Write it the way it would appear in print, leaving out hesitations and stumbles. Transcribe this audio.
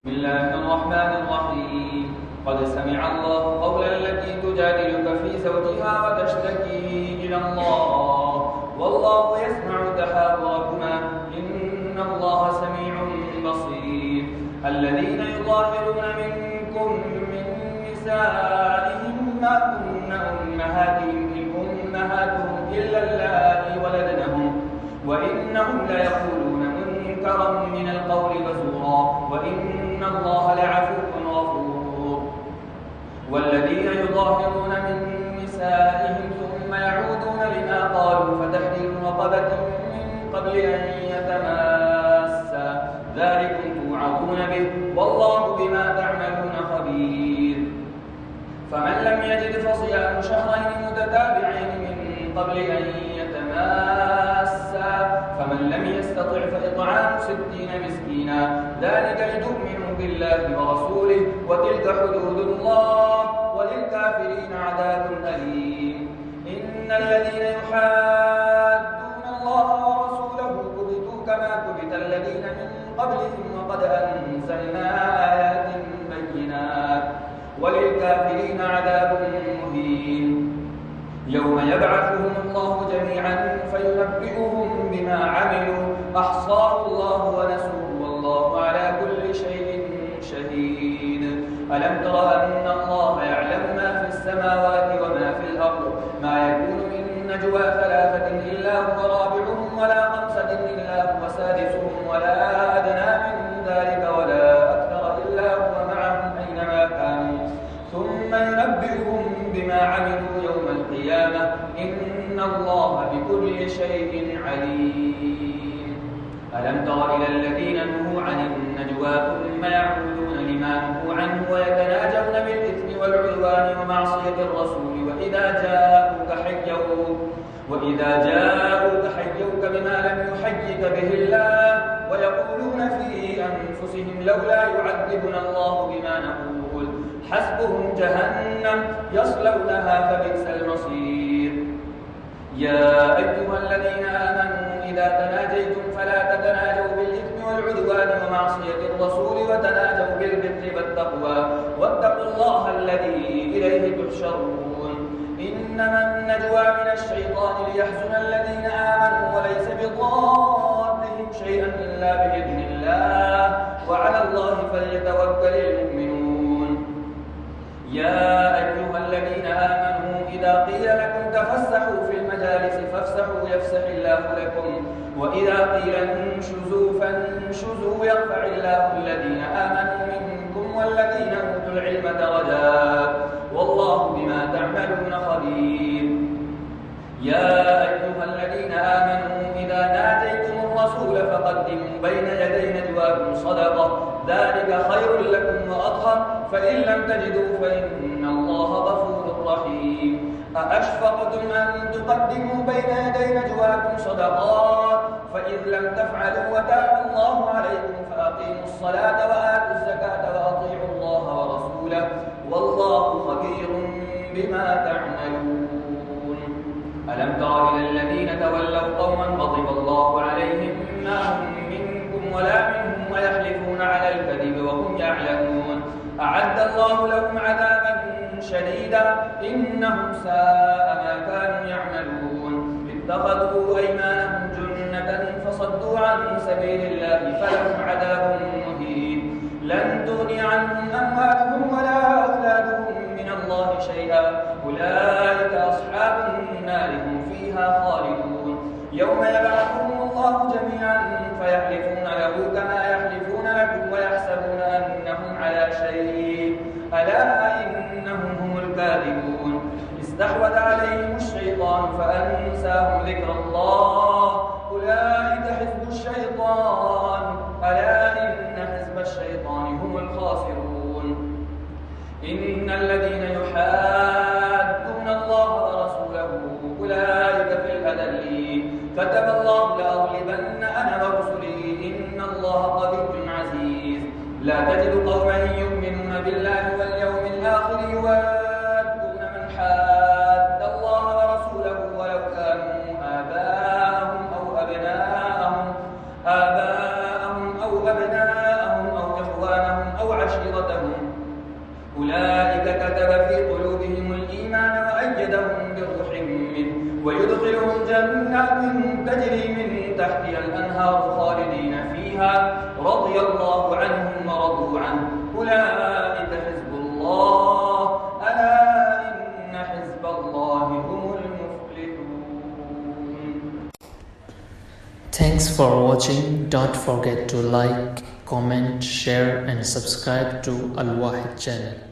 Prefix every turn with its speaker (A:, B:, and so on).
A: بسم الله الرحمن الرحيم. قد سمع الله قول التي تجادلك في زوجها وتشتكي إلى الله والله يسمع تحاوركما إن الله سميع بصير. الذين يظاهرون منكم من نسائهم ما كن أمهاتهم إن أمهاتهم إلا اللائي ولدنهم وإنهم ليقولون منكرا من القول وزورا وإن الله لعفو غفور. والذين يظاهرون من نسائهم ثم يعودون لما قالوا فتحرير رقبة من قبل أن يتماسا ذلكم توعظون به والله بما تعملون خبير. فمن لم يجد فصيام شهرين متتابعين من قبل أن يتماسا فمن لم يستطع فإطعام 60 مسكينا ذلك لتؤمنوا بالله ورسوله وتلك حدود الله وللكافرين عذاب أليم. إن الذين يحادون الله ورسوله كبتوا كما كبت الذين من قبلهم وقد أنزلنا آيات بينات وللكافرين عذاب مهين. يوم يبعثهم الله جميعا فينبئهم بما عملوا أحصاه الله ونسوه والله على كل شيء شهيد. ألم تر أن الله يعلم ما في السماوات وما في الأرض ما يكون من نجوى ثلاثة إلا هو رابعهم ولا خمسة إلا هو سادسهم ولا أدنى من ذلك ولا أكثر إلا هو معهم أينما كانوا ثم ينبئهم بما عملوا يوم القيامة إن الله بكل شيء عليم. ألم تر إلى الذين نهوا عن النجوى ثم يعودون لما نهوا عنه ويتناجون بالإثم والعدوان ومعصية الرسول وإذا جاءوك حيوك بما لم يحيك به الله ويقولون في أنفسهم لولا يعذبنا الله بما نقول حسبهم جهنم يصلونها فبئس المصير. يا أيها الذين آمنوا إذا تناجيتم فلا تتناجوا بالإثم والعدوان ومعصية الرسول وتناجوا بالبر والتقوى واتقوا الله الذي إليه تحشرون. إنما النجوى من الشيطان ليحزن الذين آمنوا وليس بضارهم شيئا إلا بإذن الله وعلى الله فليتوكل المؤمنون. يا أيها الذين آمنوا إذا قيل لكم تفسحوا في المجالس فافسحوا يفسح الله لكم وإذا قيل انشزوا فانشزوا يرفع الله الذين آمنوا منكم والذين أوتوا العلم درجات والله بما تعملون خبير. يا أيها الذين آمنوا إذا ناجيتم الرسول فقدموا بين يدي نجواكم صدقة ذلك خير لكم وأطهر فإن لم تجدوا فإن الله غفور رحيم. أأشفقتم أن تقدموا بين يدي نجواكم صدقات فإذ لم تفعلوا وتاب الله عليكم فأقيموا الصلاة وآتوا الزكاة وأطيعوا الله ورسوله والله خبير بما تعملون. ألم تر إلى الذين تولوا قوما غضب الله عليهم ما هم منكم ولا منهم ويحلفون على الكذب وهم يعلمون أعد الله لهم عذابا شديدا إنهم ساء ما كانوا يعملون. اتخذوا أيمانهم جنة فصدوا عن سبيل الله فلهم عذاب مهين. لن تغني عنهم أموالهم ولا أولادهم من الله شيئا أولئك أصحاب النار هم فيها خالدون. يوم يبعثهم الله جميعا فيحلفون له كما يحلفون لكم ويحسبون أنهم على شيء ألا إنهم هم الكاذبون. استحوذ عليهم الشيطان فأنساهم ذكر الله أولئك حزب الشيطان ألا إن حزب الشيطان هم الخاسرون. إن الذين يحادون الله ورسوله أولئك في الأذلين كتب الله لأغلبن أنا ورسلي إن الله قوي عزيز. لا تجد قوما يؤمنون بالله واليوم الآخر يوادون من حاد الله ورسوله ولو كانوا آباءهم أو أبناءهم أو إخوانهم إخوانهم أو عشيرتهم أولئك كتب في قلوبهم الإيمان وأيدهم بروح منه ويدخلهم جنات تجري من تحتها الأنهار خالدين فيها رضي الله عنهم ورضوا عنه أولئك حزب الله ألا إن حزب الله هم المفلحون.
B: Thanks for watching. Don't forget to like, comment, share and subscribe to Al Wahid channel.